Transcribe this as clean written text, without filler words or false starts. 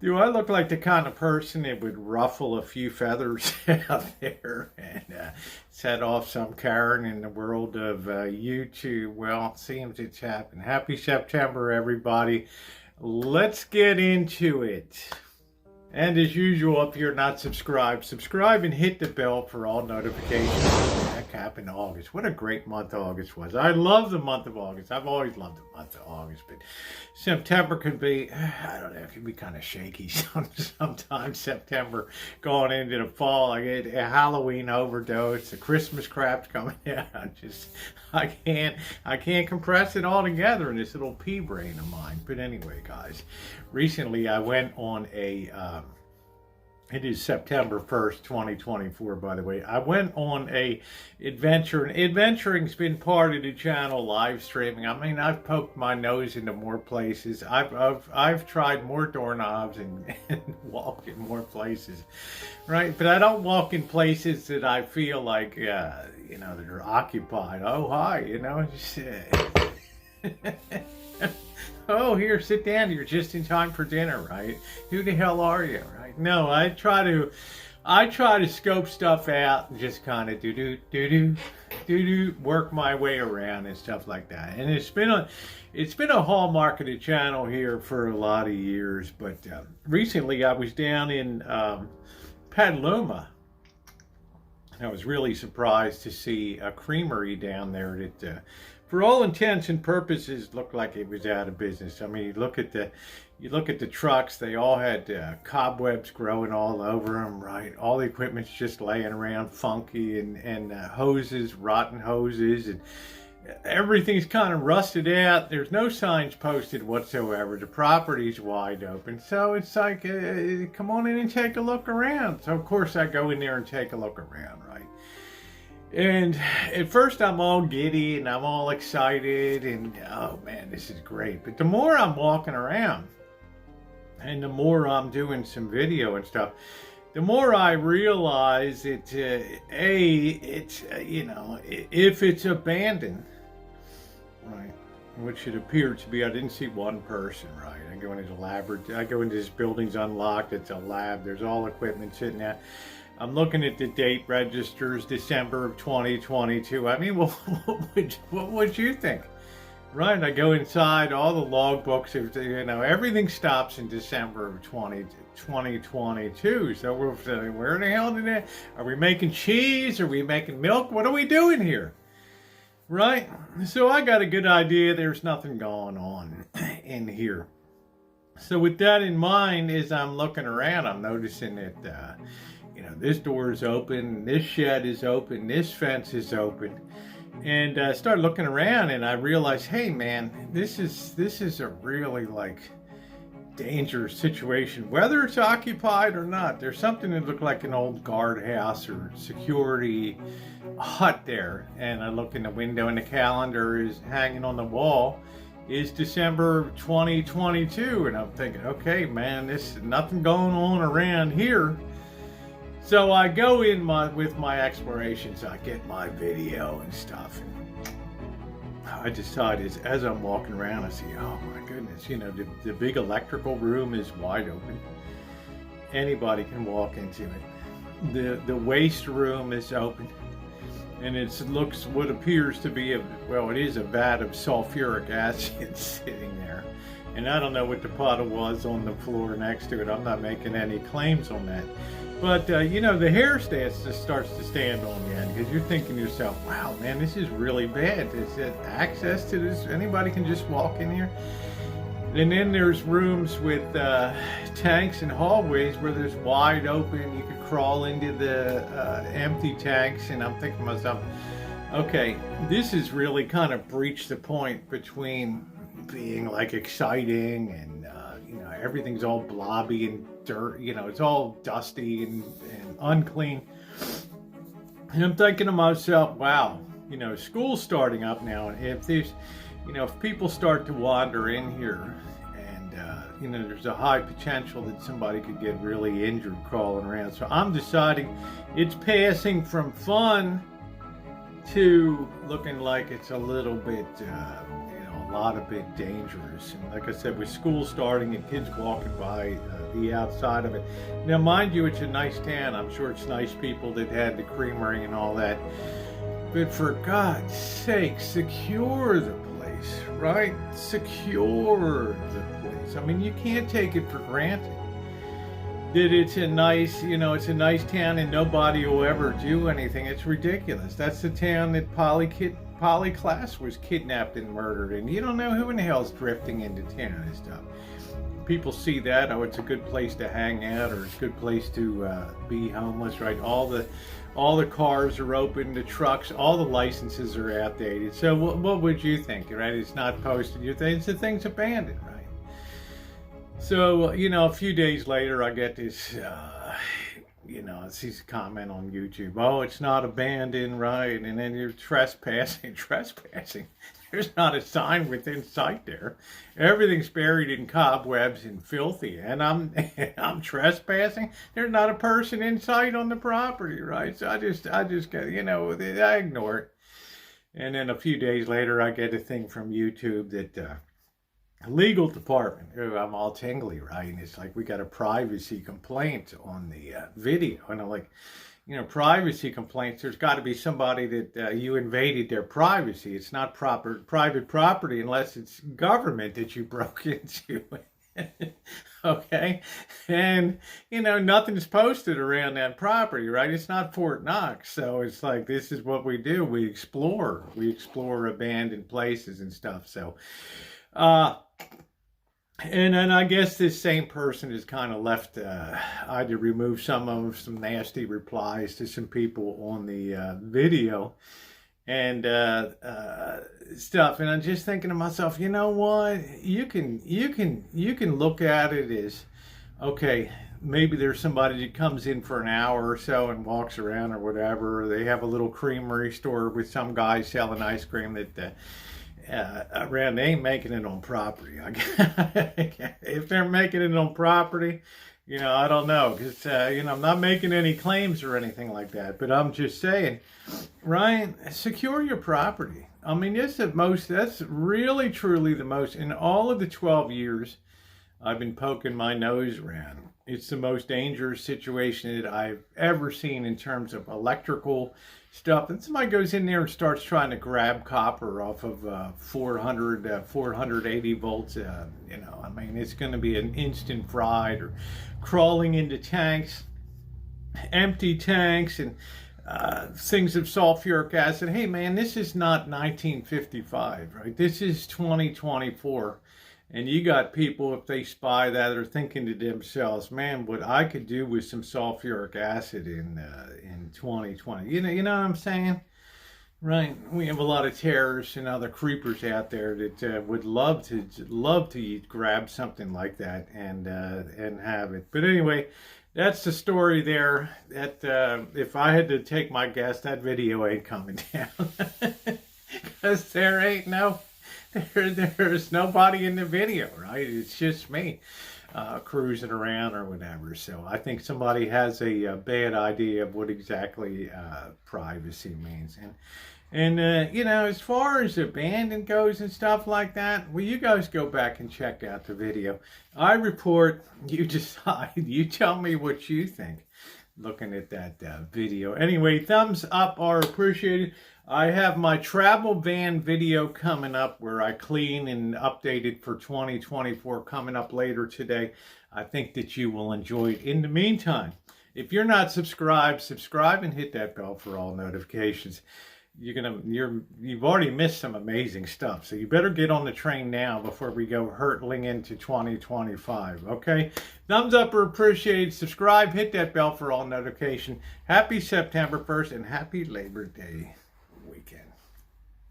Do I look like the kind of person that would ruffle a few feathers out there and set off some Karen in the world of YouTube? Well, it seems it's happened. Happy September, everybody. Let's get into it. And as usual, if you're not subscribed, subscribe and hit the bell for all notifications. That happened in August. What a great month August was. I love the month of August. I've always loved the month of August, but September could be, I don't know, it could be kind of shaky sometimes. September going into the fall. I get a Halloween overdose, the Christmas crap's coming out. I can't compress it all together in this little pea brain of mine. But anyway, guys, recently I went on it is September 1st, 2024, by the way. I went on a adventure, and adventuring's been part of the channel, live streaming. I mean, I've poked my nose into more places. I've tried more doorknobs and walked in more places, right? But I don't walk in places that I feel like, that are occupied. Oh, hi, just... Oh, here, sit down. You're just in time for dinner, right? Who the hell are you, right? No, I try to scope stuff out and just kind of work my way around and stuff like that. And it's been a hallmark of the channel here for a lot of years. But recently, I was down in Petaluma. I was really surprised to see a creamery down there that, for all intents and purposes, looked like it was out of business. I mean, you look at the trucks; they all had cobwebs growing all over them. Right, all the equipment's just laying around, funky, and hoses, rotten hoses, and everything's kind of rusted out. There's no signs posted whatsoever. The property's wide open, so it's like, come on in and take a look around. So of course I go in there and take a look around, right? And at first I'm all giddy and I'm all excited and, oh man, this is great. But the more I'm walking around and the more I'm doing some video and stuff, the more I realize that, if it's abandoned, right, which it appeared to be. I didn't see one person, right? I go into this building's unlocked, it's a lab, there's all equipment sitting there. I'm looking at the date registers, December of 2022. I mean, well, what would you think? Right, I go inside, all the logbooks, everything stops in December of 2022. So we're saying, where the hell did that? Are we making cheese? Are we making milk? What are we doing here? Right? So I got a good idea there's nothing going on in here. So with that in mind, as I'm looking around, I'm noticing that, this door is open, this shed is open, this fence is open. And I started looking around and I realized, hey man, this is a really dangerous situation, whether it's occupied or not. There's something that looked like an old guardhouse or security hut there. And I look in the window and the calendar is hanging on the wall. Is December 2022, and I'm thinking, okay, man, there's nothing going on around here. So I go in with my explorations. I get my video and stuff, and I decide as I'm walking around, I see, oh my goodness, the big electrical room is wide open. Anybody can walk into it. The waste room is open. And it looks what appears to be it is a vat of sulfuric acid sitting there. And I don't know what the puddle was on the floor next to it. I'm not making any claims on that. But, the hair just starts to stand on you, because you're thinking to yourself, wow, man, this is really bad. Is it access to this? Anybody can just walk in here? And then there's rooms with tanks and hallways where there's wide open. You could crawl into the empty tanks. And I'm thinking to myself, okay, this has really kind of breached the point between being exciting and, everything's all blobby and dirt. It's all dusty and unclean. And I'm thinking to myself, wow, school's starting up now. And if if people start to wander in here, and there's a high potential that somebody could get really injured crawling around. So I'm deciding it's passing from fun to looking like it's a little bit, a lot of bit dangerous. And like I said, with school starting and kids walking by the outside of it. Now, mind you, it's a nice town. I'm sure it's nice people that had the creamery and all that. But for God's sake, secure the place, right? Secure the place. I mean, you can't take it for granted that it's a nice, it's a nice town and nobody will ever do anything. It's ridiculous. That's the town that Polly Klaas was kidnapped and murdered, and you don't know who in the hell's drifting into town and stuff. People see that, oh, it's a good place to hang out, or it's a good place to be homeless, right? All the cars are open, the trucks, all the licenses are outdated. So what would you think, right? It's not posted. You think the thing's abandoned, right? So, a few days later, I get this, I see a comment on YouTube. Oh, it's not abandoned, right? And then you're trespassing. There's not a sign within sight there. Everything's buried in cobwebs and filthy. And I'm trespassing. There's not a person in sight on the property, right? So I just get, I ignore it. And then a few days later, I get a thing from YouTube that legal department. Oh, I'm all tingly, right? And it's like, we got a privacy complaint on the video. And I'm like, privacy complaints, there's got to be somebody that you invaded their privacy. It's not private property unless it's government that you broke into. Okay? And, nothing's posted around that property, right? It's not Fort Knox. So it's like, this is what we do. We explore abandoned places and stuff. So, and then I guess this same person has kind of left, I had to remove some nasty replies to some people on the video and stuff. And I'm just thinking to myself, you know what? You can look at it as, okay, maybe there's somebody that comes in for an hour or so and walks around or whatever. Or they have a little creamery store with some guy selling ice cream that around, they ain't making it on property. If they're making it on property, I don't know, because I'm not making any claims or anything like that, but I'm just saying, Ryan, secure your property. I mean, that's really truly the most, in all of the 12 years I've been poking my nose around, it's the most dangerous situation that I've ever seen in terms of electrical stuff. And somebody goes in there and starts trying to grab copper off of 480 volts. I mean, it's going to be an instant fried, or crawling into tanks, empty tanks, and things of sulfuric acid. Hey, man, this is not 1955, right? This is 2024. And you got people, if they spy that, are thinking to themselves, man, what I could do with some sulfuric acid in 2020. You know what I'm saying? Right? We have a lot of terrorists and other creepers out there that would love to grab something like that and have it. But anyway, that's the story there. That if I had to take my guess, that video ain't coming down. Because there's nobody in the video, right? It's just me cruising around or whatever. So I think somebody has a bad idea of what exactly privacy means. And as far as abandoned goes and stuff like that, well, you guys go back and check out the video. I report, you decide, you tell me what you think looking at that video. Anyway, thumbs up are appreciated. I have my travel van video coming up where I clean and update it for 2024 coming up later today. I think that you will enjoy it. In the meantime, if you're not subscribed, subscribe and hit that bell for all notifications. You've already missed some amazing stuff, so you better get on the train now before we go hurtling into 2025. Okay, thumbs up are appreciated. Subscribe, hit that bell for all notification. Happy September 1st and happy Labor Day.